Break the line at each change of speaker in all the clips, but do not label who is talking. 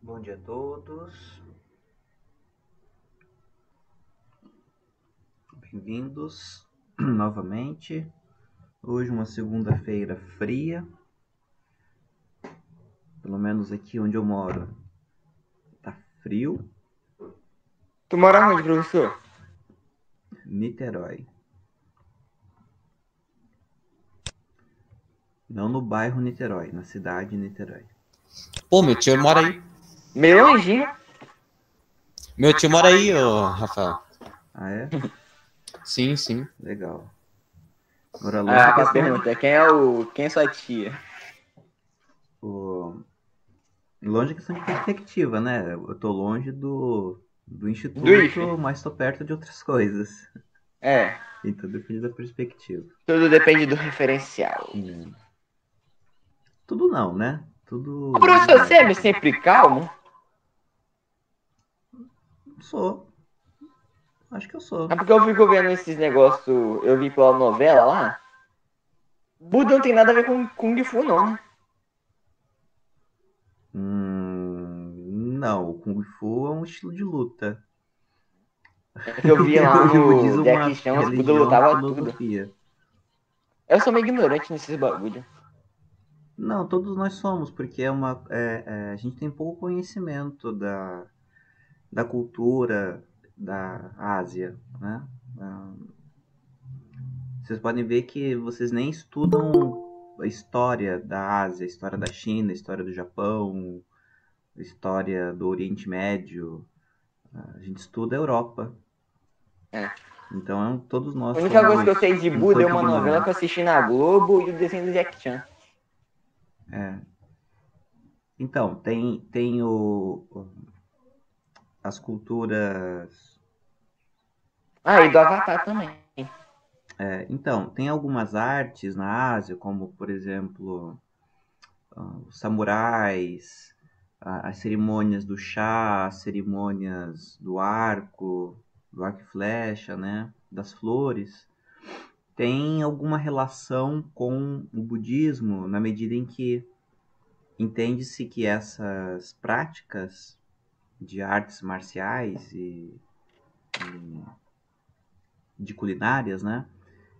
Bom dia a todos, bem-vindos novamente. Hoje uma segunda-feira fria, pelo menos aqui onde eu moro tá frio.
Tu mora onde, professor?
Niterói, não no bairro Niterói, na cidade Niterói.
Pô, meu tio mora aí.
Meio longinho.
Meu tio mora aí, ô Rafael.
Ah, é?
Sim, sim.
Legal. Agora longe
A
questão
pergunta é quem é sua tia?
longe questão de perspectiva, né? Eu tô longe do
Do IFE.
instituto, mas tô perto de outras coisas.
É,
Então depende da perspectiva.
tudo depende do referencial.
Tudo não, né?
Ô,
Tudo
professor, você é
depende.
sempre calmo?
Sou. Acho que eu sou.
É porque eu fico vendo esses negócios, eu vi pela novela lá. Buda não tem nada a ver com Kung Fu, não, né?
Não, o Kung Fu é um estilo de luta.
É que eu vi lá
E o
no
budismo é uma
Jackie Chan, os Buda
religião,
lutavam tudo.
filosofia.
Eu sou meio ignorante nesses bagulho.
Não, todos nós somos, porque a gente tem pouco conhecimento da cultura da Ásia, né? Ah, Vocês podem ver que vocês nem estudam a história da Ásia, a história da China, a história do Japão, a história do Oriente Médio. A gente estuda a Europa.
É.
Então todos
A
nós
única coisa que eu
somos
sei de
um
Buda é
pouco
uma novela que eu
ignorantes.
assisti na Globo e o desenho do Jackie Chan.
É. Então, tem as culturas.
Ah, e do Avatar também.
Então, tem algumas artes na Ásia, como por exemplo, os samurais, as cerimônias do chá, as cerimônias do arco e flecha, né? Das flores. Tem alguma relação com o budismo, na medida em que entende-se que essas práticas de artes marciais e de culinárias, né?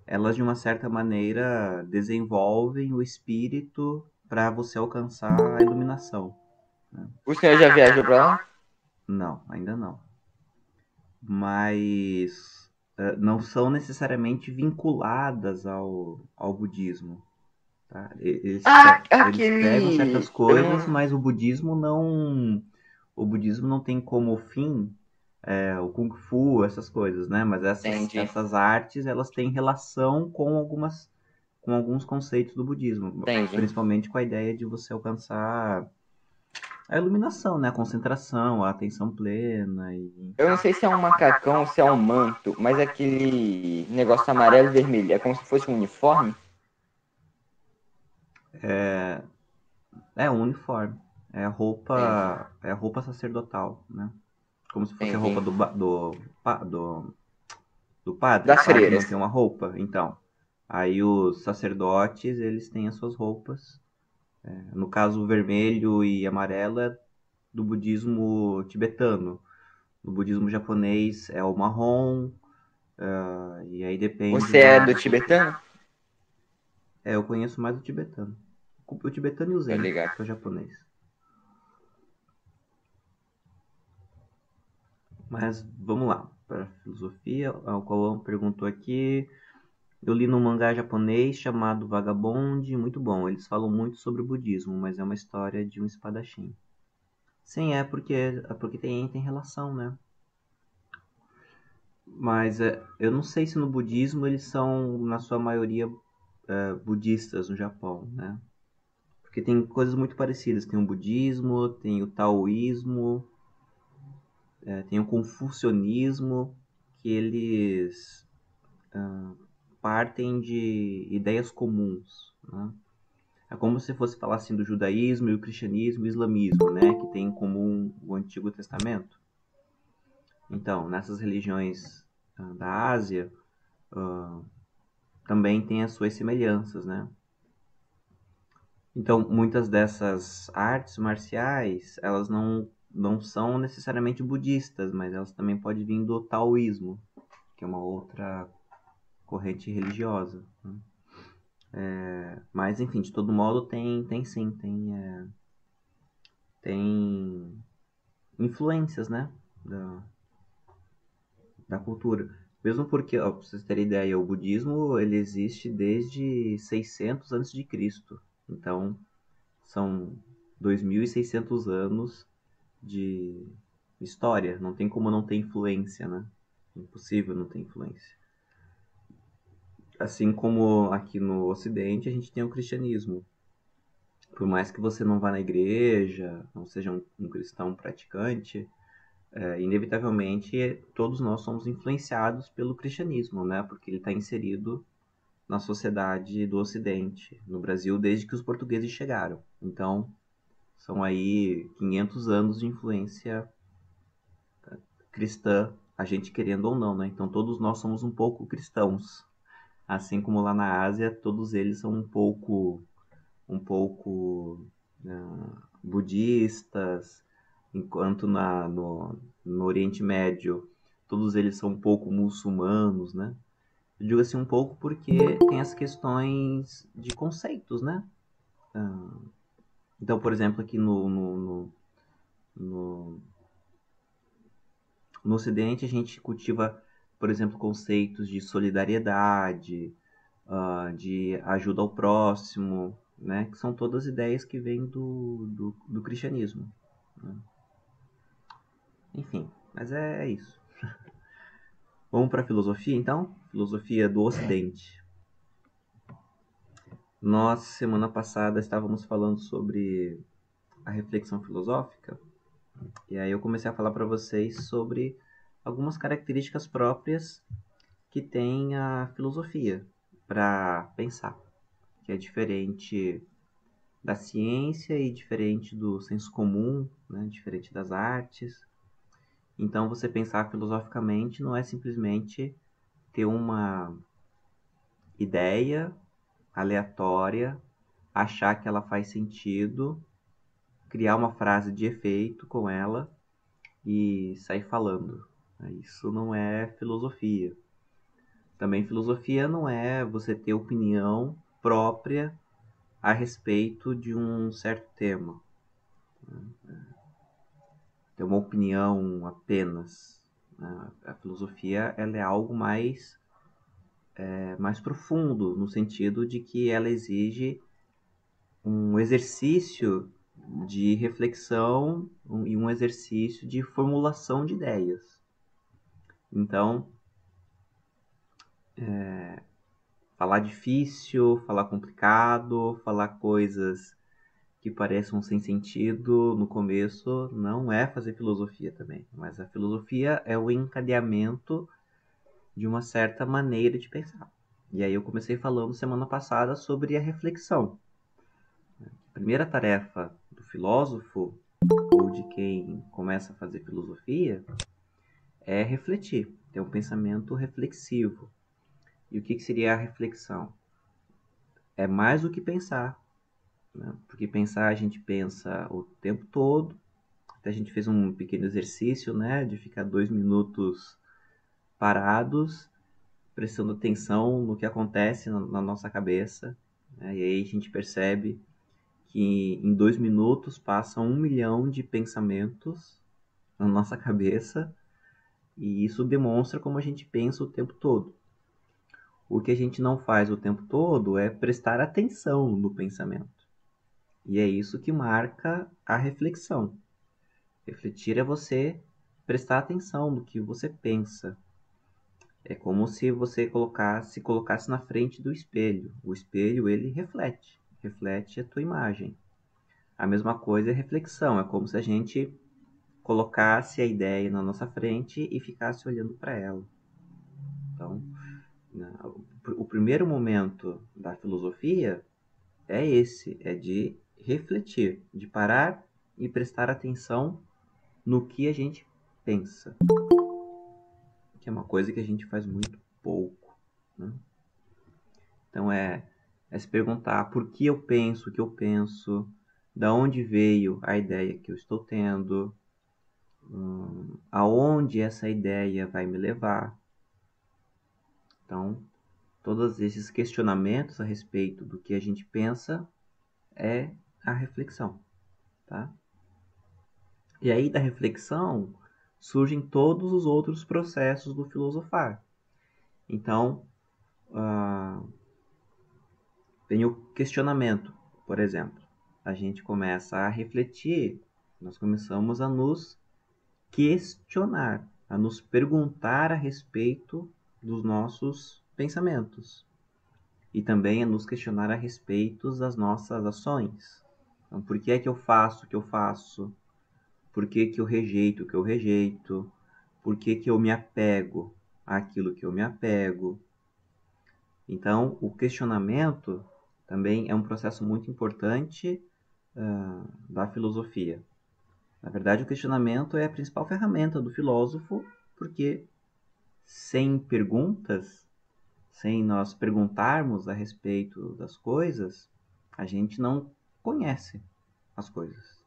Elas de uma certa maneira desenvolvem o espírito para você alcançar a iluminação.
O senhor já viajou pra lá?
Não, ainda não. Mas não são necessariamente vinculadas ao budismo. Tá?
Ah,
Eles pegam certas
aquele. Eu
coisas,
não.
mas o budismo não tem como fim o Kung Fu, essas coisas, né? Mas
Entendi.
essas artes, elas têm relação com alguns conceitos do budismo,
Entendi.
principalmente com a ideia de você alcançar a iluminação, né? A concentração, a atenção plena e
Eu não sei se é um macacão ou se é um manto, mas aquele negócio amarelo e vermelho é como se fosse um uniforme?
é um uniforme,
Entendi.
é a roupa sacerdotal, né? Como se fosse a roupa
Entendi.
do padre. O
Das
padre não
freiras.
tem uma roupa, então. Aí os sacerdotes, eles têm as suas roupas. No caso, o vermelho e amarelo é do budismo tibetano. No budismo japonês é o marrom, e aí depende
Você é
da
do
cultura.
tibetano?
Eu conheço mais o tibetano. O tibetano e o
Tô
zen,
ligado.
que é o japonês. Mas vamos lá, para a filosofia. O Cauã perguntou aqui. Eu li num mangá japonês chamado Vagabond, muito bom. Eles falam muito sobre o budismo, mas é uma história de um espadachim. Sim, é porque tem relação, né? Mas eu não sei se no budismo eles são, na sua maioria, budistas no Japão, né? Porque tem coisas muito parecidas. Tem o budismo, tem o taoísmo, tem o confucionismo, que eles partem de ideias comuns, né? É como se fosse falar assim do judaísmo e o cristianismo e o islamismo, né? Que tem em comum o Antigo Testamento. Então, nessas religiões da Ásia, também tem as suas semelhanças, né? Então, muitas dessas artes marciais, elas não não são necessariamente budistas, mas elas também podem vir do taoísmo, que é uma outra corrente religiosa, né? Mas enfim, de todo modo tem sim, tem influências, né, da cultura. Mesmo porque, ó, pra vocês terem ideia, o budismo ele existe desde 600 antes de Cristo. Então, são 2.600 anos de história. Não tem como não ter influência, né? Impossível não ter influência. Assim como aqui no Ocidente a gente tem o cristianismo. Por mais que você não vá na igreja, não seja um cristão praticante, inevitavelmente todos nós somos influenciados pelo cristianismo, né? Porque ele está inserido na sociedade do Ocidente, no Brasil, desde que os portugueses chegaram. Então, são aí 500 anos de influência cristã, a gente querendo ou não, né? Então, todos nós somos um pouco cristãos. Assim como lá na Ásia, todos eles são um pouco budistas, enquanto no Oriente Médio todos eles são um pouco muçulmanos, né? Eu digo assim um pouco porque tem as questões de conceitos, né? Então, por exemplo, aqui no, no Ocidente a gente cultiva, por exemplo, conceitos de solidariedade, de ajuda ao próximo, né? Que são todas ideias que vêm do cristianismo, né? Enfim, mas é isso. Vamos para a filosofia, então? Filosofia do Ocidente. Nós, semana passada, estávamos falando sobre a reflexão filosófica, e aí eu comecei a falar para vocês sobre algumas características próprias que tem a filosofia para pensar, que é diferente da ciência e diferente do senso comum, né? Diferente das artes. Então, você pensar filosoficamente não é simplesmente ter uma ideia aleatória, achar que ela faz sentido, criar uma frase de efeito com ela e sair falando. Isso não é filosofia. Também filosofia não é você ter opinião própria a respeito de um certo tema. Ter uma opinião apenas, né? A filosofia ela é algo mais profundo, no sentido de que ela exige um exercício de reflexão e um exercício de formulação de ideias. Então, falar difícil, falar complicado, falar coisas que pareçam sem sentido no começo não é fazer filosofia também. Mas a filosofia é o encadeamento de uma certa maneira de pensar. E aí eu comecei falando semana passada sobre a reflexão. A primeira tarefa do filósofo, ou de quem começa a fazer filosofia, é refletir, ter um pensamento reflexivo. E o que seria a reflexão? É mais do que pensar, né? Porque pensar a gente pensa o tempo todo. Até a gente fez um pequeno exercício, né, de ficar 2 minutos parados, prestando atenção no que acontece na nossa cabeça, né? E aí a gente percebe que em 2 minutos passam 1 milhão de pensamentos na nossa cabeça, e isso demonstra como a gente pensa o tempo todo. O que a gente não faz o tempo todo é prestar atenção no pensamento. E é isso que marca a reflexão. Refletir é você prestar atenção no que você pensa. É como se você colocasse na frente do espelho. O espelho, ele reflete a tua imagem. A mesma coisa é reflexão, é como se a gente colocasse a ideia na nossa frente e ficasse olhando para ela. Então, o primeiro momento da filosofia é esse, é de refletir, de parar e prestar atenção no que a gente pensa, que é uma coisa que a gente faz muito pouco, né? Então é se perguntar por que eu penso o que eu penso, da onde veio a ideia que eu estou tendo, aonde essa ideia vai me levar. Então, todos esses questionamentos a respeito do que a gente pensa é a reflexão, tá? E aí da reflexão surgem todos os outros processos do filosofar. Então, vem o questionamento, por exemplo. A gente começa a refletir, nós começamos a nos questionar, a nos perguntar a respeito dos nossos pensamentos. E também a nos questionar a respeito das nossas ações. Então, por que é que eu faço o que eu faço? Por que que eu rejeito o que eu rejeito? Por que que eu me apego àquilo que eu me apego? Então, o questionamento também é um processo muito importante da filosofia. Na verdade, o questionamento é a principal ferramenta do filósofo, porque sem perguntas, sem nós perguntarmos a respeito das coisas, a gente não conhece as coisas.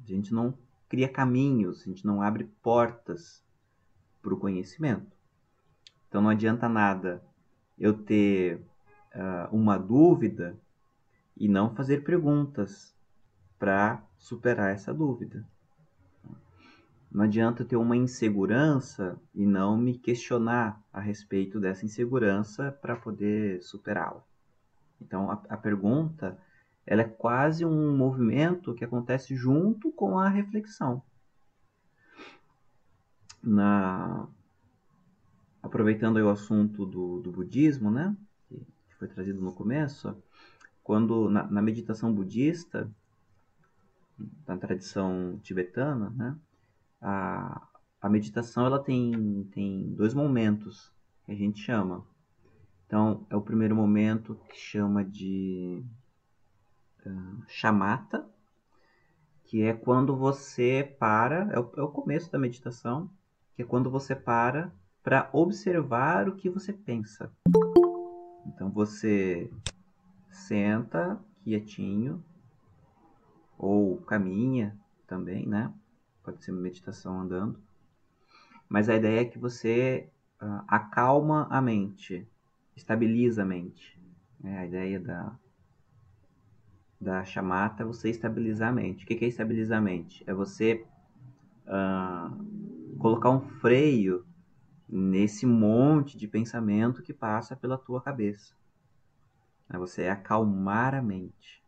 A gente não cria caminhos, a gente não abre portas para o conhecimento. Então não adianta nada eu ter uma dúvida e não fazer perguntas para superar essa dúvida. Não adianta eu ter uma insegurança e não me questionar a respeito dessa insegurança para poder superá-la. Então, a pergunta ela é quase um movimento que acontece junto com a reflexão. Aproveitando aí o assunto do budismo, né, que foi trazido no começo, quando na meditação budista, na tradição tibetana, né, a meditação ela tem dois momentos que a gente chama. Então, é o primeiro momento que chama de shamatha, que é quando você para, é o começo da meditação, que é quando você para observar o que você pensa. Então, você senta quietinho, ou caminha também, né? Pode ser meditação andando. Mas a ideia é que você acalma a mente, estabiliza a mente. A ideia da shamatha é você estabilizar a mente. O que é estabilizar a mente? É você colocar um freio nesse monte de pensamento que passa pela tua cabeça. É você acalmar a mente.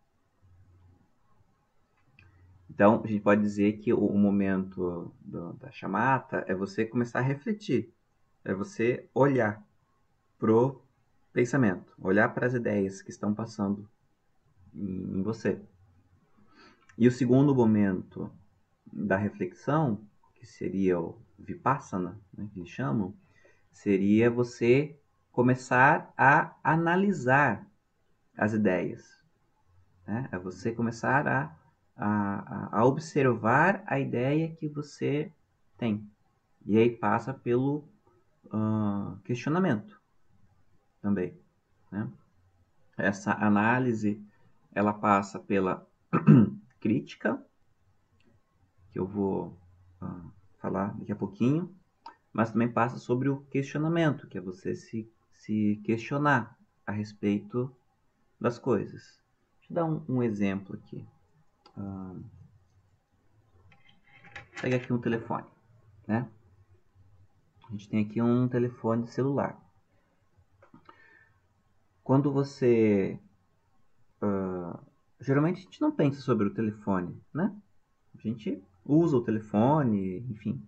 Então, a gente pode dizer que o momento da shamatha é você começar a refletir. É você olhar pro pensamento, olhar para as ideias que estão passando em você. E o segundo momento da reflexão, que seria o vipassana, né, que eles chamam, seria você começar a analisar as ideias. Né? É você começar a observar a ideia que você tem. E aí passa pelo questionamento também. Né? Essa análise ela passa pela crítica, que eu vou falar daqui a pouquinho, mas também passa sobre o questionamento, que é você se questionar a respeito das coisas. Deixa eu dar um exemplo aqui. Pega aqui um telefone, né? A gente tem aqui um telefone celular. Quando você... geralmente a gente não pensa sobre o telefone, né? A gente usa o telefone, enfim.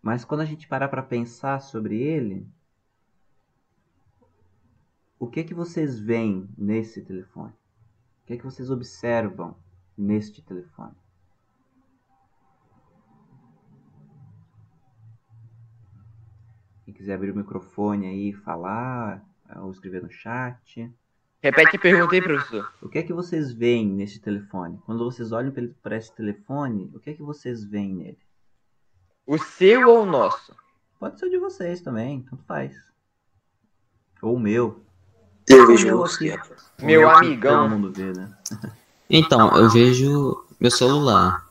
Mas quando a gente para pensar sobre ele, o que é que vocês veem nesse telefone? O que é que vocês observam neste telefone? Quem quiser abrir o microfone aí e falar, ou escrever no chat.
Repete a pergunta aí, professor.
O que é que vocês veem neste telefone? Quando vocês olham para esse telefone, o que é que vocês veem nele?
O seu ou o nosso?
Pode ser o de vocês também, tanto faz. Ou o meu.
Eu vejo o meu aqui.
Meu amigão.
Todo mundo vê, né?
Então, eu vejo Meu celular.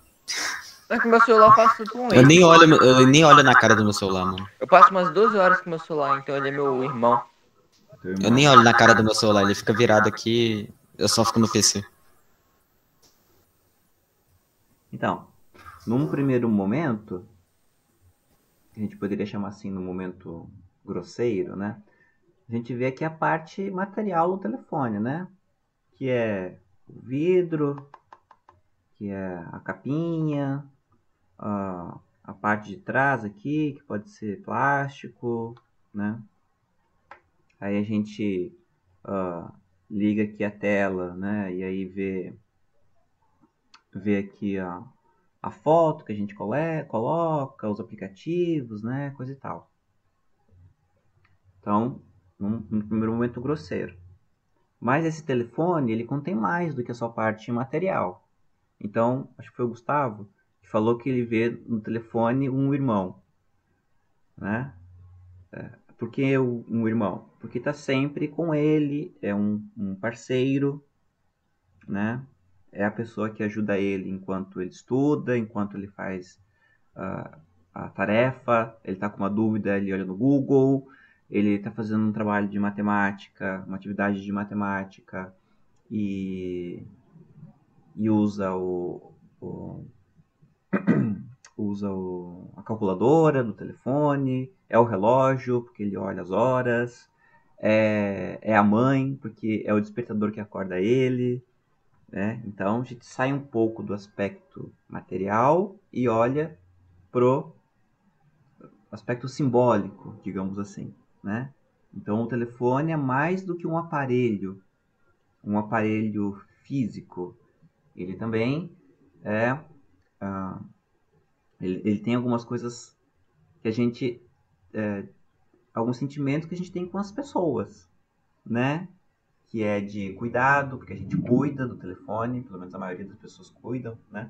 Só que meu celular eu faço tudo com
Eu
ele.
nem olho na cara do meu celular, mano.
Eu passo umas 12 horas com meu celular, então ele é meu irmão.
Teu
Eu
irmão.
nem olho na cara do meu celular, ele fica virado aqui, eu só fico no PC.
Então, num primeiro momento, que a gente poderia chamar assim, no momento grosseiro, né? A gente vê aqui a parte material do telefone, né? Que é o vidro, que é a capinha, a parte de trás aqui, que pode ser plástico, né? Aí a gente ah, liga aqui a tela, né? E aí vê aqui a foto que a gente coloca, os aplicativos, né? Coisa e tal. Então, num primeiro momento grosseiro. Mas esse telefone, ele contém mais do que a sua parte material. Então, acho que foi o Gustavo que falou que ele vê no telefone um irmão, né? Por que um irmão? Porque está sempre com ele, é um parceiro, né? É a pessoa que ajuda ele enquanto ele estuda, enquanto ele faz a, a tarefa, ele está com uma dúvida, ele olha no Google, ele está fazendo um trabalho de matemática, uma atividade de matemática e, e a calculadora do telefone, é o relógio, porque ele olha as horas, é a mãe, porque é o despertador que acorda ele, né? Então a gente sai um pouco do aspecto material e olha pro aspecto simbólico, digamos assim, né? Então o telefone é mais do que um aparelho físico. Ele também é, ah, ele tem algumas coisas que a gente, alguns sentimentos que a gente tem com as pessoas, né? Que é de cuidado, porque a gente cuida do telefone, pelo menos a maioria das pessoas cuidam, né?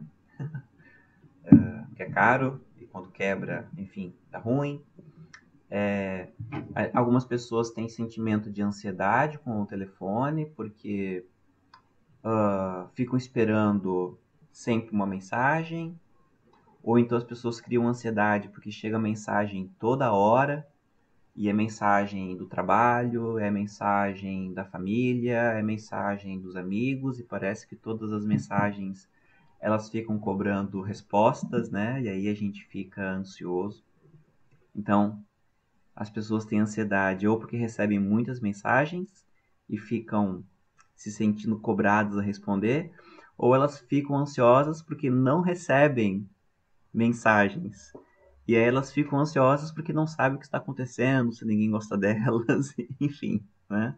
Que é caro e quando quebra, enfim, tá ruim. Algumas pessoas têm sentimento de ansiedade com o telefone, porque ficam esperando sempre uma mensagem, ou então as pessoas criam ansiedade porque chega mensagem toda hora, e é mensagem do trabalho, é mensagem da família, é mensagem dos amigos, e parece que todas as mensagens elas ficam cobrando respostas, né? E aí a gente fica ansioso. Então, as pessoas têm ansiedade ou porque recebem muitas mensagens e ficam se sentindo cobradas a responder, ou elas ficam ansiosas porque não recebem mensagens. E aí elas ficam ansiosas porque não sabem o que está acontecendo, se ninguém gosta delas, enfim, né?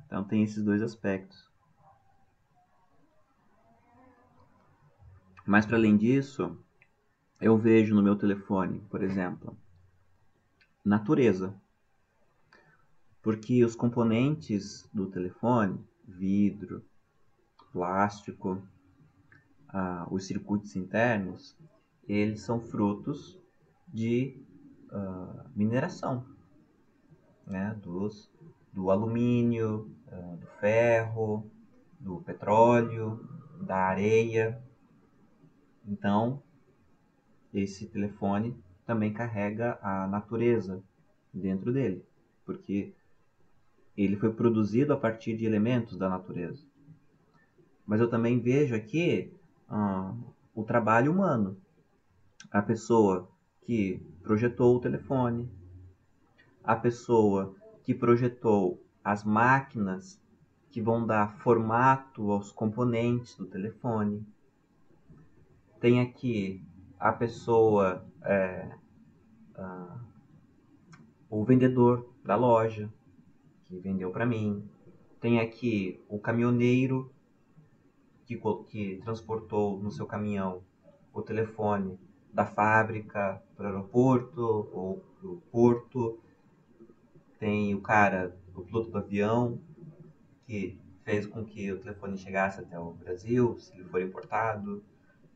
Então tem esses dois aspectos. Mas para além disso, eu vejo no meu telefone, por exemplo, natureza. Porque os componentes do telefone, vidro, plástico, os circuitos internos, eles são frutos de mineração, né? Do alumínio, do ferro, do petróleo, da areia. Então, esse telefone também carrega a natureza dentro dele, porque ele foi produzido a partir de elementos da natureza. Mas eu também vejo aqui o trabalho humano. A pessoa que projetou o telefone, a pessoa que projetou as máquinas que vão dar formato aos componentes do telefone. Tem aqui a pessoa, o vendedor da loja que vendeu para mim. Tem aqui o caminhoneiro que transportou no seu caminhão o telefone da fábrica para o aeroporto ou para o porto. Tem o cara, o piloto do avião, que fez com que o telefone chegasse até o Brasil, se ele for importado,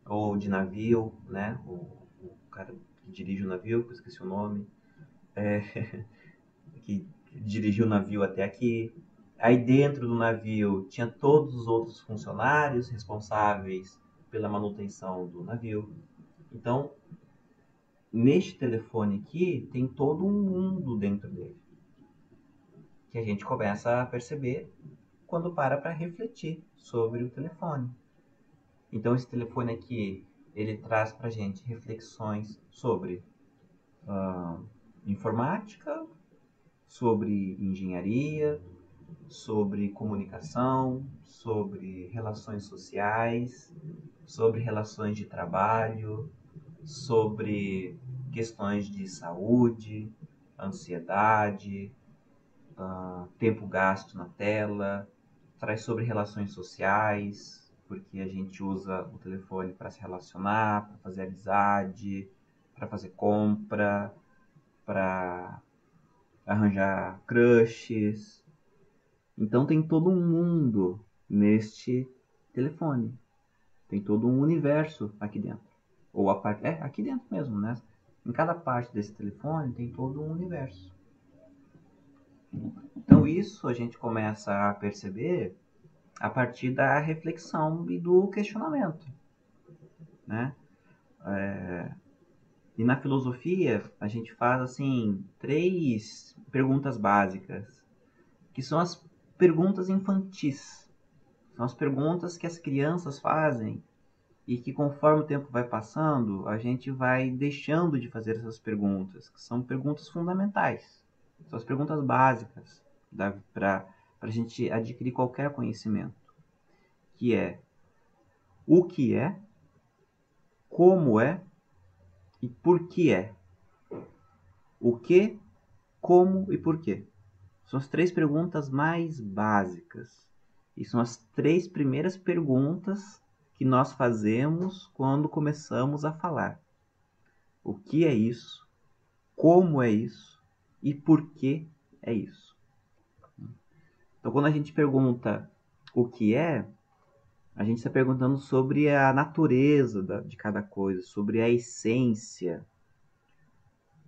ou de navio, né? O cara que dirige o navio, que eu esqueci o nome, que dirigiu o navio até aqui. Aí dentro do navio tinha todos os outros funcionários responsáveis pela manutenção do navio. Então, neste telefone aqui, tem todo um mundo dentro dele, que a gente começa a perceber quando para refletir sobre o telefone. Então, esse telefone aqui, ele traz para a gente reflexões sobre informática, sobre engenharia, sobre comunicação, sobre relações sociais, sobre relações de trabalho, sobre questões de saúde, ansiedade, tempo gasto na tela, traz sobre relações sociais, porque a gente usa o telefone para se relacionar, para fazer amizade, para fazer compra, para arranjar crushes. Então tem todo um mundo neste telefone. Tem todo um universo aqui dentro. Ou a parte. Aqui dentro mesmo, né? Em cada parte desse telefone tem todo um universo. Então isso a gente começa a perceber a partir da reflexão e do questionamento, né? E na filosofia a gente faz assim 3 perguntas básicas, que são as perguntas infantis. São as perguntas que as crianças fazem e que conforme o tempo vai passando, a gente vai deixando de fazer essas perguntas, que são perguntas fundamentais. São as perguntas básicas para a gente adquirir qualquer conhecimento, que é o que é, como é e por que é. O que, como e por quê. São as 3 perguntas mais básicas. E são as 3 primeiras perguntas que nós fazemos quando começamos a falar. O que é isso? Como é isso? E por que é isso? Então, quando a gente pergunta o que é, a gente está perguntando sobre a natureza de cada coisa, sobre a essência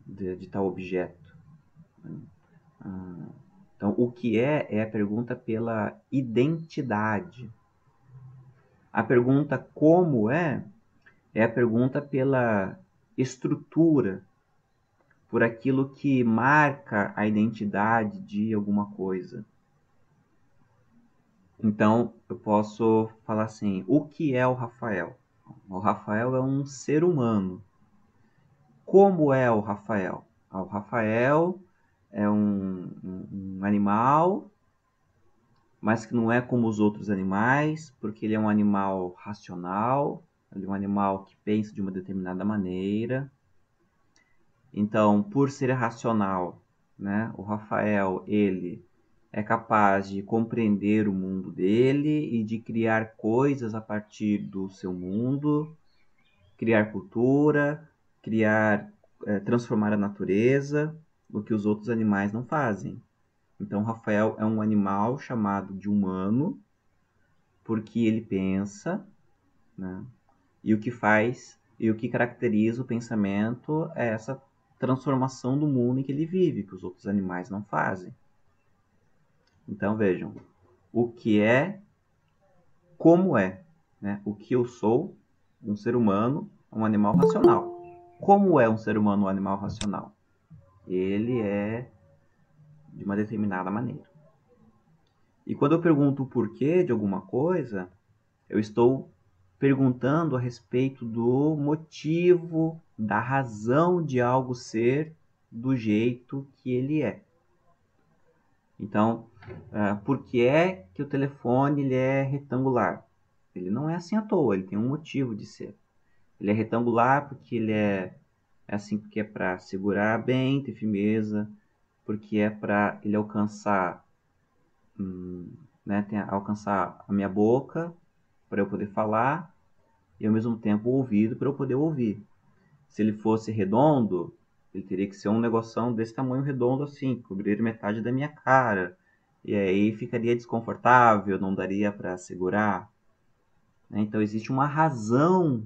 de tal objeto. Então, o que é a pergunta pela identidade. A pergunta como é a pergunta pela estrutura, por aquilo que marca a identidade de alguma coisa. Então, eu posso falar assim, o que é o Rafael? O Rafael é um ser humano. Como é o Rafael? O Rafael é um animal, mas que não é como os outros animais, porque ele é um animal racional, ele é um animal que pensa de uma determinada maneira. Então, por ser racional, né, o Rafael, ele é capaz de compreender o mundo dele e de criar coisas a partir do seu mundo, criar cultura, transformar a natureza, o que os outros animais não fazem. Então, Rafael é um animal chamado de humano, porque ele pensa, né? E o que faz e o que caracteriza o pensamento é essa transformação do mundo em que ele vive, que os outros animais não fazem. Então, vejam, o que é, como é, né? O que eu sou, um ser humano, um animal racional. Como é um ser humano, um animal racional? Ele é de uma determinada maneira. E quando eu pergunto o porquê de alguma coisa, eu estou perguntando a respeito do motivo, da razão de algo ser do jeito que ele é. Então, por que é que o telefone ele é retangular? Ele não é assim à toa, ele tem um motivo de ser. Ele é retangular porque ele é assim porque é para segurar bem, ter firmeza, porque é para ele alcançar, né, alcançar a minha boca para eu poder falar e ao mesmo tempo o ouvido para eu poder ouvir. Se ele fosse redondo, ele teria que ser um negoção desse tamanho redondo assim, cobrir metade da minha cara. E aí ficaria desconfortável, não daria para segurar. Então existe uma razão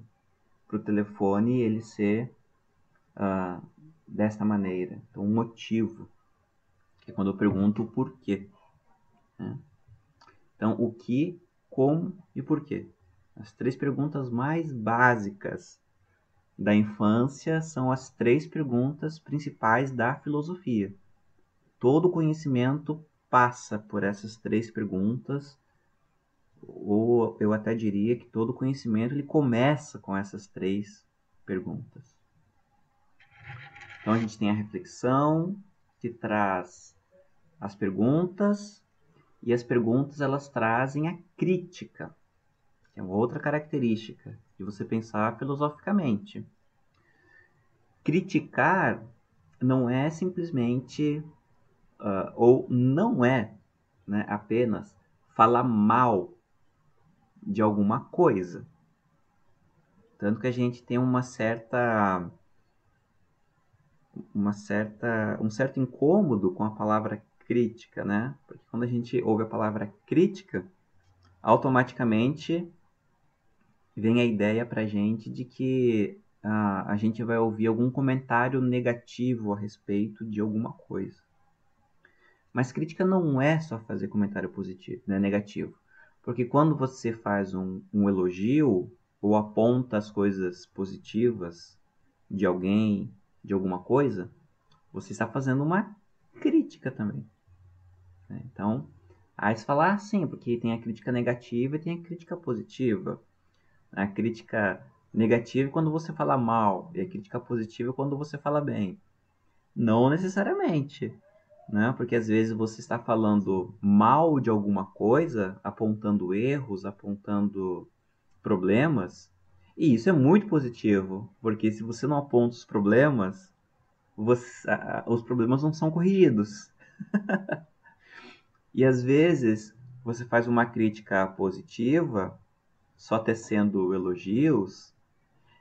para o telefone ele ser desta maneira. Então um motivo, que é quando eu pergunto o porquê. Né? Então o que, como e porquê. As 3 perguntas mais básicas da infância são as 3 perguntas principais da filosofia. Todo conhecimento passa por essas 3 perguntas, ou eu até diria que todo conhecimento ele começa com essas 3 perguntas. Então a gente tem a reflexão, que traz as perguntas, e as perguntas elas trazem a crítica, que é uma outra característica de você pensar filosoficamente. Criticar não é simplesmente, ou não é, né, apenas falar mal de alguma coisa. Tanto que a gente tem um certo incômodo com a palavra crítica, né? Porque quando a gente ouve a palavra crítica, automaticamente vem a ideia pra gente de que a gente vai ouvir algum comentário negativo a respeito de alguma coisa. Mas crítica não é só fazer comentário positivo, né, negativo. Porque quando você faz um elogio ou aponta as coisas positivas de alguém, de alguma coisa, você está fazendo uma crítica também, né? Então, aí você fala, sim, porque tem a crítica negativa e tem a crítica positiva. A crítica negativa é quando você fala mal, e a crítica positiva é quando você fala bem. Não necessariamente, né? Porque às vezes você está falando mal de alguma coisa, apontando erros, apontando problemas, e isso é muito positivo, porque se você não aponta os problemas, os problemas não são corrigidos. E às vezes você faz uma crítica positiva, só tecendo elogios,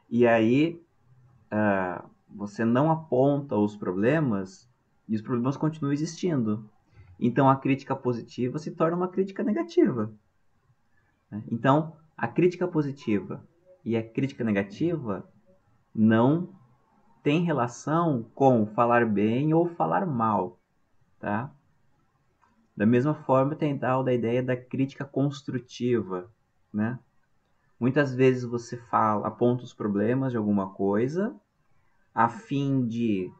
e aí você não aponta os problemas e os problemas continuam existindo. Então a crítica positiva se torna uma crítica negativa, né? Então a crítica positiva e a crítica negativa não tem relação com falar bem ou falar mal, tá? Da mesma forma tem tal da ideia da crítica construtiva, né? Muitas vezes você aponta os problemas de alguma coisa a fim de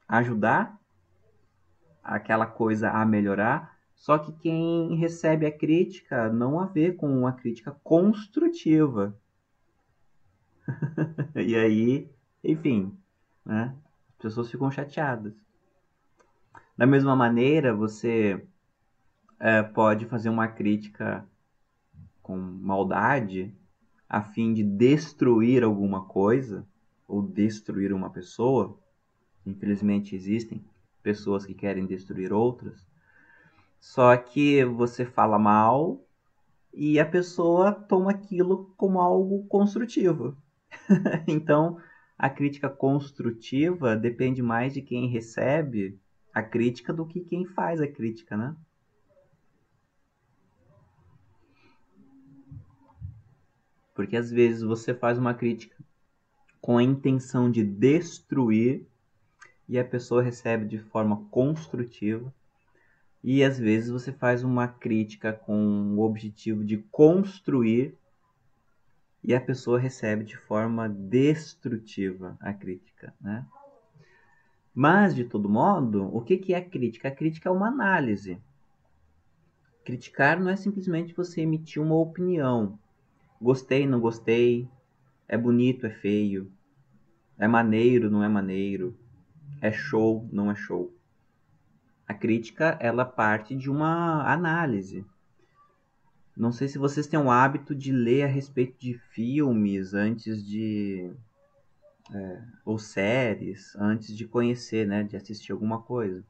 ajudar aquela coisa a melhorar, só que quem recebe a crítica não a vê como uma crítica construtiva. E aí, enfim, né? As pessoas ficam chateadas. Da mesma maneira, você pode fazer uma crítica com maldade a fim de destruir alguma coisa ou destruir uma pessoa. Infelizmente existem pessoas que querem destruir outras. Só que você fala mal e a pessoa toma aquilo como algo construtivo. Então, a crítica construtiva depende mais de quem recebe a crítica do que quem faz a crítica, né? Porque às vezes você faz uma crítica com a intenção de destruir e a pessoa recebe de forma construtiva. E às vezes você faz uma crítica com o objetivo de construir e a pessoa recebe de forma destrutiva a crítica, né? Mas, de todo modo, o que é a crítica? A crítica é uma análise. Criticar não é simplesmente você emitir uma opinião. Gostei, não gostei, é bonito, é feio, é maneiro, não é maneiro, é show, não é show. A crítica, ela parte de uma análise. Não sei se vocês têm o hábito de ler a respeito de filmes antes de... ou séries, antes de conhecer, né, de assistir alguma coisa.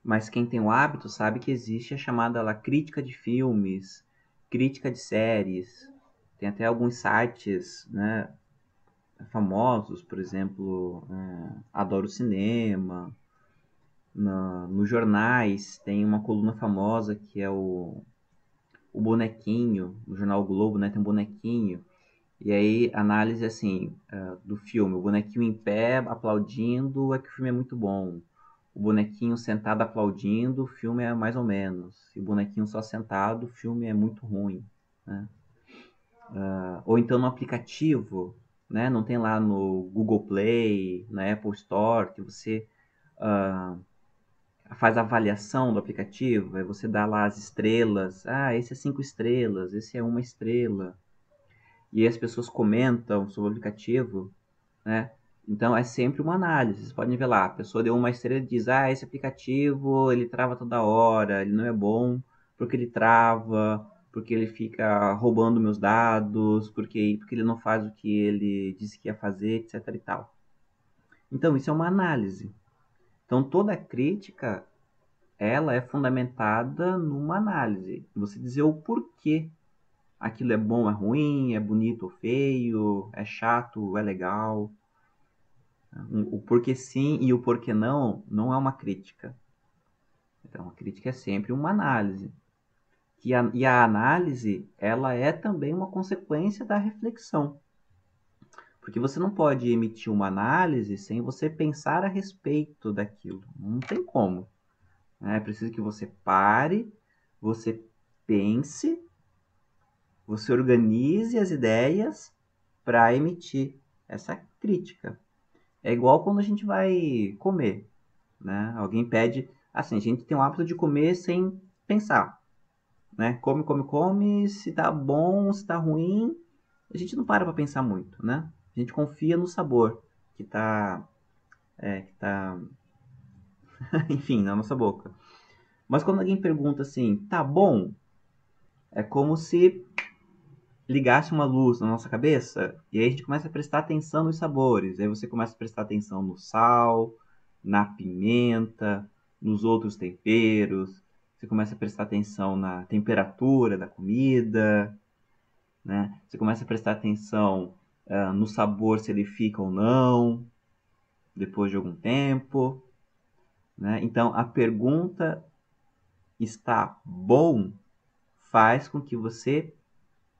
Mas quem tem o hábito sabe que existe a chamada lá, crítica de filmes, crítica de séries. Tem até alguns sites, né, famosos, por exemplo, Adoro Cinema. Nos jornais tem uma coluna famosa que é o Bonequinho, no jornal o Globo, né, tem um bonequinho. E aí, análise assim, do filme, o bonequinho em pé, aplaudindo, é que o filme é muito bom. o bonequinho sentado aplaudindo, o filme é mais ou menos. Se o bonequinho só sentado, o filme é muito ruim, né? Ou então no aplicativo, né? Não tem lá no Google Play, na Apple Store, que você faz a avaliação do aplicativo, aí você dá lá as estrelas. Ah, esse é 5 estrelas, esse é 1 estrela. E aí as pessoas comentam sobre o aplicativo, né? Então é sempre uma análise. Vocês podem ver lá, a pessoa deu 1 estrela e diz: ah, esse aplicativo ele trava toda hora, ele não é bom porque ele trava, porque ele fica roubando meus dados, porque ele não faz o que ele disse que ia fazer, etc e tal. Então isso é uma análise. Então toda crítica ela é fundamentada numa análise. Você dizer o porquê aquilo é bom, é ruim, é bonito ou feio, é chato ou é legal. O porquê sim e o porquê não não é uma crítica. Então, a crítica é sempre uma análise. E a análise, ela é também uma consequência da reflexão. Porque você não pode emitir uma análise sem você pensar a respeito daquilo. Não tem como. É preciso que você pare, você pense, você organize as ideias para emitir essa crítica. É igual quando a gente vai comer, né? Alguém pede, assim, a gente tem o hábito de comer sem pensar, né? Come, come, come, se tá bom, se tá ruim, a gente não para pensar muito, né? A gente confia no sabor que tá, enfim, na nossa boca. Mas quando alguém pergunta assim, tá bom? É como se ligasse uma luz na nossa cabeça e aí a gente começa a prestar atenção nos sabores. Aí você começa a prestar atenção no sal, na pimenta, nos outros temperos. Você começa a prestar atenção na temperatura da comida, né? Você começa a prestar atenção no sabor, se ele fica ou não, depois de algum tempo, né? Então, a pergunta está bom faz com que você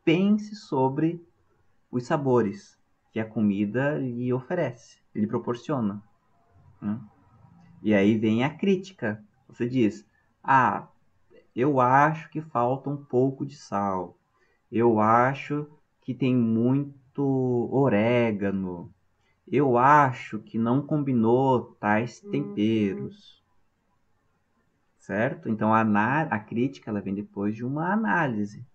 pense sobre os sabores que a comida lhe oferece, lhe proporciona, né? E aí vem a crítica. Você diz: ah, eu acho que falta um pouco de sal. Eu acho que tem muito orégano. Eu acho que não combinou tais temperos. Certo? Então a crítica ela vem depois de uma análise,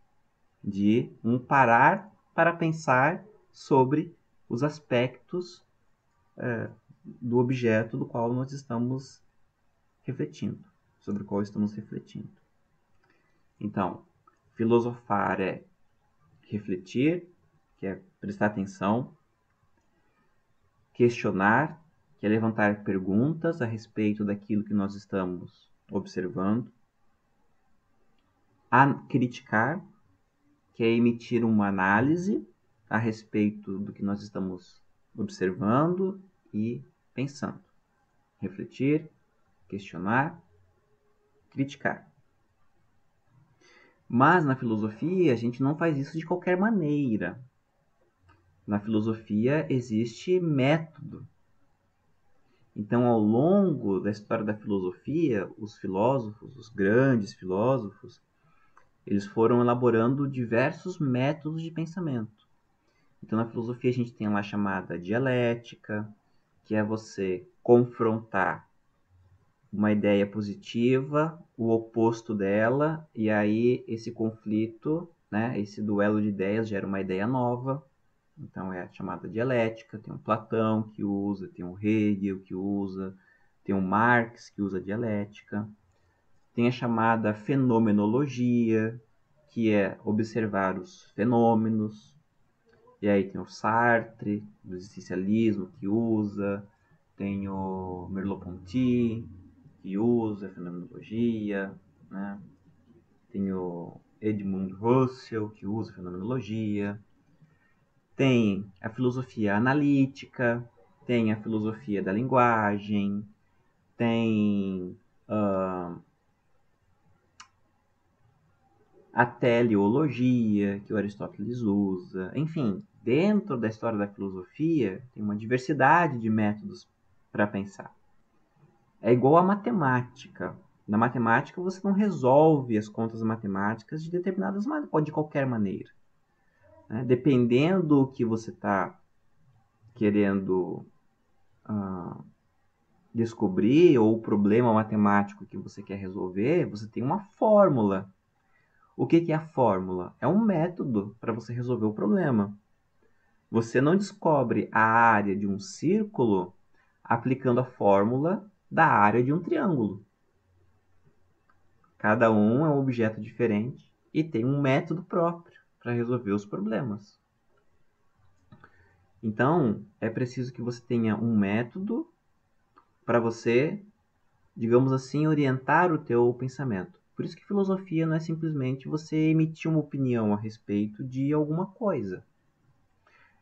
de um parar para pensar sobre os aspectos do objeto do qual nós estamos refletindo, sobre o qual estamos refletindo. Então, filosofar é refletir, que é prestar atenção, questionar, que é levantar perguntas a respeito daquilo que nós estamos observando, criticar, que é emitir uma análise a respeito do que nós estamos observando e pensando. Refletir, questionar, criticar. Mas na filosofia a gente não faz isso de qualquer maneira. Na filosofia existe método. Então, ao longo da história da filosofia, os filósofos, os grandes filósofos, eles foram elaborando diversos métodos de pensamento. Então, na filosofia a gente tem lá a chamada dialética, que é você confrontar uma ideia positiva, o oposto dela, e aí esse conflito, né, esse duelo de ideias gera uma ideia nova. Então é a chamada dialética. Tem o Platão que usa, tem o Hegel que usa, tem o Marx que usa a dialética. Tem a chamada fenomenologia, que é observar os fenômenos. E aí tem o Sartre, do existencialismo, que usa, tem o Merleau-Ponty, que usa a fenomenologia, né? Tem o Edmund Husserl, que usa a fenomenologia. Tem a filosofia analítica, tem a filosofia da linguagem, tem a teleologia, que o Aristóteles usa. Enfim, dentro da história da filosofia, tem uma diversidade de métodos para pensar. É igual à matemática. Na matemática, você não resolve as contas matemáticas de determinadas maneiras, de qualquer maneira, né? Dependendo do que você está querendo descobrir ou o problema matemático que você quer resolver, você tem uma fórmula. O que é a fórmula? É um método para você resolver o problema. Você não descobre a área de um círculo aplicando a fórmula da área de um triângulo. Cada um é um objeto diferente e tem um método próprio para resolver os problemas. Então, é preciso que você tenha um método para você, digamos assim, orientar o teu pensamento. Por isso que filosofia não é simplesmente você emitir uma opinião a respeito de alguma coisa.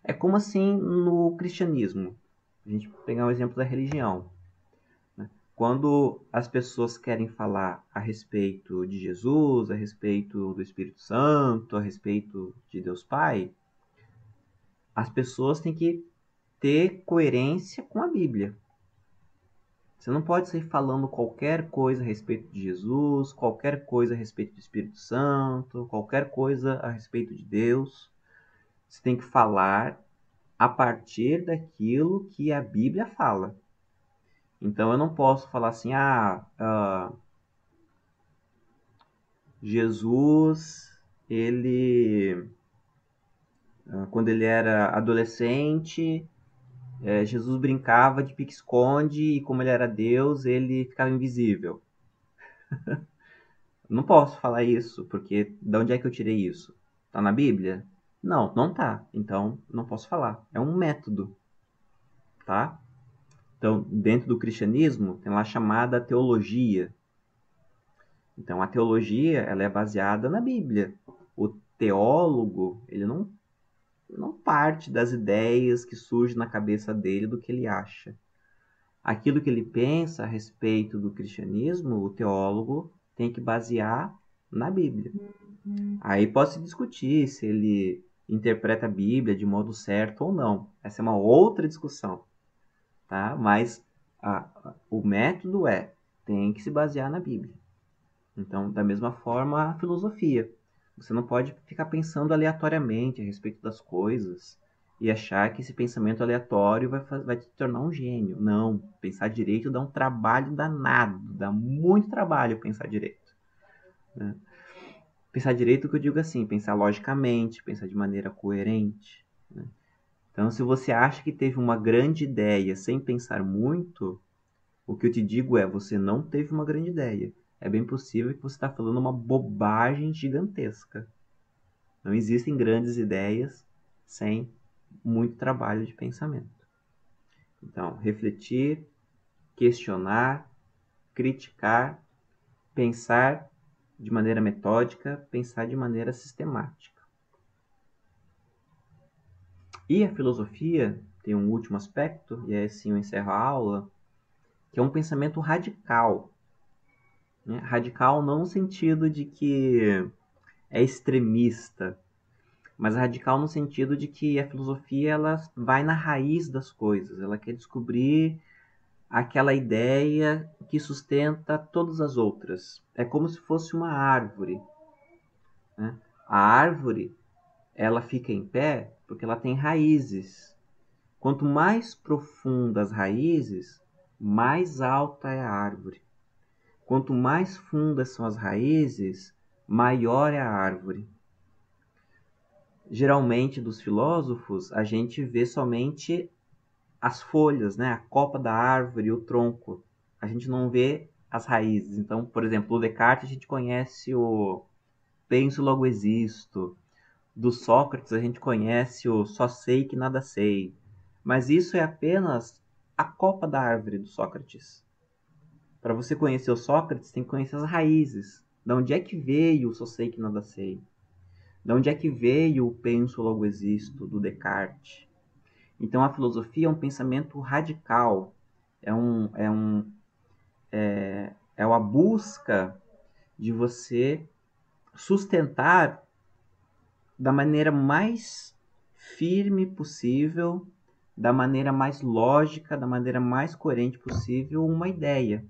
É como assim no cristianismo. A gente pegar um exemplo da religião. Quando as pessoas querem falar a respeito de Jesus, a respeito do Espírito Santo, a respeito de Deus Pai, as pessoas têm que ter coerência com a Bíblia. Você não pode sair falando qualquer coisa a respeito de Jesus, qualquer coisa a respeito do Espírito Santo, qualquer coisa a respeito de Deus. Você tem que falar a partir daquilo que a Bíblia fala. Então eu não posso falar assim, Jesus, ele, quando ele era adolescente, Jesus brincava de pique-esconde e como ele era Deus, ele ficava invisível. Não posso falar isso, porque de onde é que eu tirei isso? Tá na Bíblia? Não, não tá. Então não posso falar. É um método, tá? Então, dentro do cristianismo, tem lá a chamada teologia. Então, a teologia, ela é baseada na Bíblia. O teólogo, ele não parte das ideias que surgem na cabeça dele do que ele acha. Aquilo que ele pensa a respeito do cristianismo, o teólogo tem que basear na Bíblia. Aí pode se discutir se ele interpreta a Bíblia de modo certo ou não. Essa é uma outra discussão, tá? Mas o método tem que se basear na Bíblia. Então, da mesma forma, a filosofia. Você não pode ficar pensando aleatoriamente a respeito das coisas e achar que esse pensamento aleatório vai te tornar um gênio. Não, pensar direito dá um trabalho danado, dá muito trabalho pensar direito, né? Pensar direito, que eu digo assim, pensar logicamente, pensar de maneira coerente, né? Então, se você acha que teve uma grande ideia sem pensar muito, o que eu te digo é, você não teve uma grande ideia. É bem possível que você está falando uma bobagem gigantesca. Não existem grandes ideias sem muito trabalho de pensamento. Então, refletir, questionar, criticar, pensar de maneira metódica, pensar de maneira sistemática. E a filosofia tem um último aspecto, e aí sim eu encerro a aula, que é um pensamento radical. Né? Radical não no sentido de que é extremista, mas radical no sentido de que a filosofia ela vai na raiz das coisas, ela quer descobrir aquela ideia que sustenta todas as outras. É como se fosse uma árvore, né? A árvore ela fica em pé porque ela tem raízes. Quanto mais profundas as raízes, mais alta é a árvore. Quanto mais fundas são as raízes, maior é a árvore. Geralmente, dos filósofos, a gente vê somente as folhas, né? A copa da árvore, o tronco. A gente não vê as raízes. Então, por exemplo, o Descartes a gente conhece o penso logo existo. Do Sócrates a gente conhece o só sei que nada sei. Mas isso é apenas a copa da árvore do Sócrates. Para você conhecer o Sócrates, tem que conhecer as raízes. De onde é que veio o só sei que nada sei? De onde é que veio o penso logo existo do Descartes? Então a filosofia é um pensamento radical, é uma busca de você sustentar da maneira mais firme possível da maneira mais lógica, da maneira mais coerente possível, uma ideia.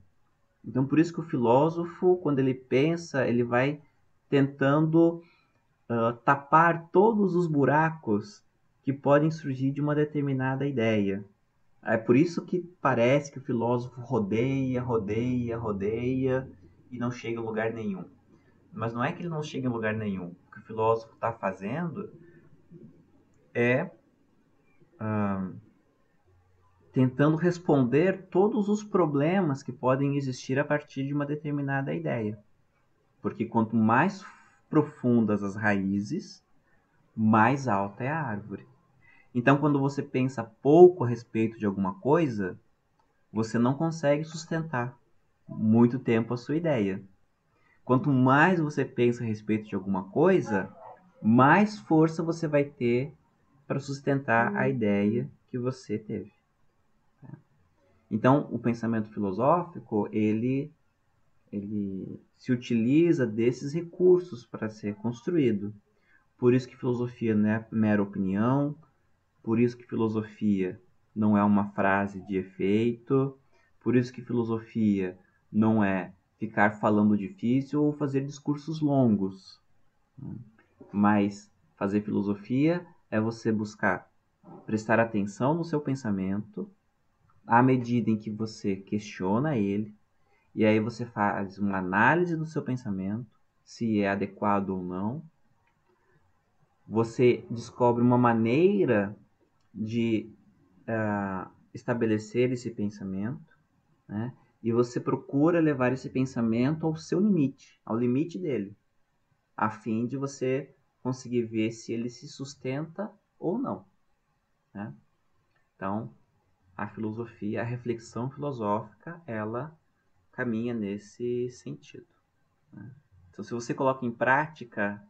Então, por isso que o filósofo, quando ele pensa, ele vai tentando tapar todos os buracos que podem surgir de uma determinada ideia. É por isso que parece que o filósofo rodeia, rodeia, rodeia e não chega a lugar nenhum. Mas não é que ele não chega em lugar nenhum. O que o filósofo está fazendo é tentando responder todos os problemas que podem existir a partir de uma determinada ideia. Porque quanto mais profundas as raízes, mais alta é a árvore. Então, quando você pensa pouco a respeito de alguma coisa, você não consegue sustentar muito tempo a sua ideia. Quanto mais você pensa a respeito de alguma coisa, mais força você vai ter para sustentar a ideia que você teve. Então, o pensamento filosófico, ele se utiliza desses recursos para ser construído. Por isso que filosofia não é mera opinião, por isso que filosofia não é uma frase de efeito, por isso que filosofia não é ficar falando difícil ou fazer discursos longos. Mas fazer filosofia é você buscar prestar atenção no seu pensamento à medida em que você questiona ele, e aí você faz uma análise do seu pensamento, se é adequado ou não. Você descobre uma maneira de estabelecer esse pensamento, né? E você procura levar esse pensamento ao seu limite, ao limite dele, a fim de você conseguir ver se ele se sustenta ou não, né? Então, a filosofia, a reflexão filosófica, ela caminha nesse sentido, né? Então, se você coloca em prática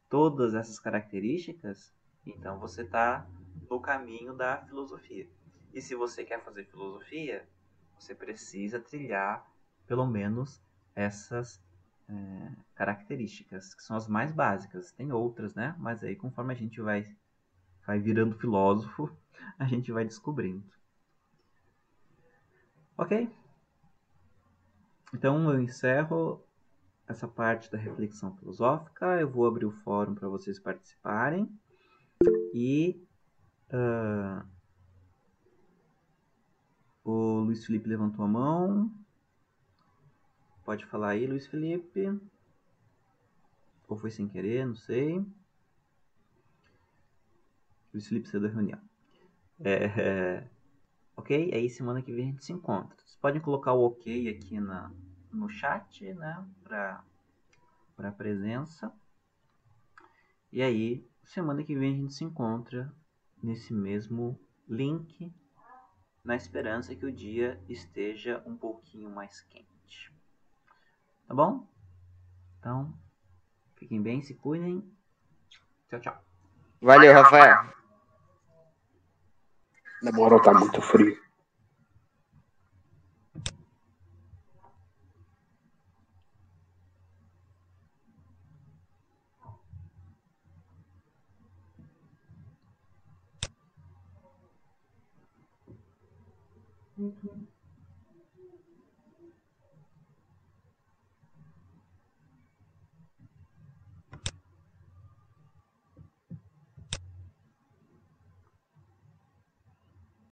todas essas características, então você está no caminho da filosofia. E se você quer fazer filosofia, você precisa trilhar pelo menos essas características, que são as mais básicas. Tem outras, né? Mas aí conforme a gente vai virando filósofo, a gente vai descobrindo. Ok? Então eu encerro essa parte da reflexão filosófica. Eu vou abrir o fórum para vocês participarem. E o Luiz Felipe levantou a mão. Pode falar aí, Luiz Felipe. Ou foi sem querer, não sei. Luiz Felipe saiu da reunião. Ok? Aí semana que vem a gente se encontra. Vocês podem colocar o ok aqui no chat, né? Para a presença. E aí, semana que vem a gente se encontra nesse mesmo link, na esperança que o dia esteja um pouquinho mais quente. Tá bom? Então, fiquem bem, se cuidem. Tchau, tchau.
Valeu, Rafael.
Na moral, tá muito frio.
Uhum.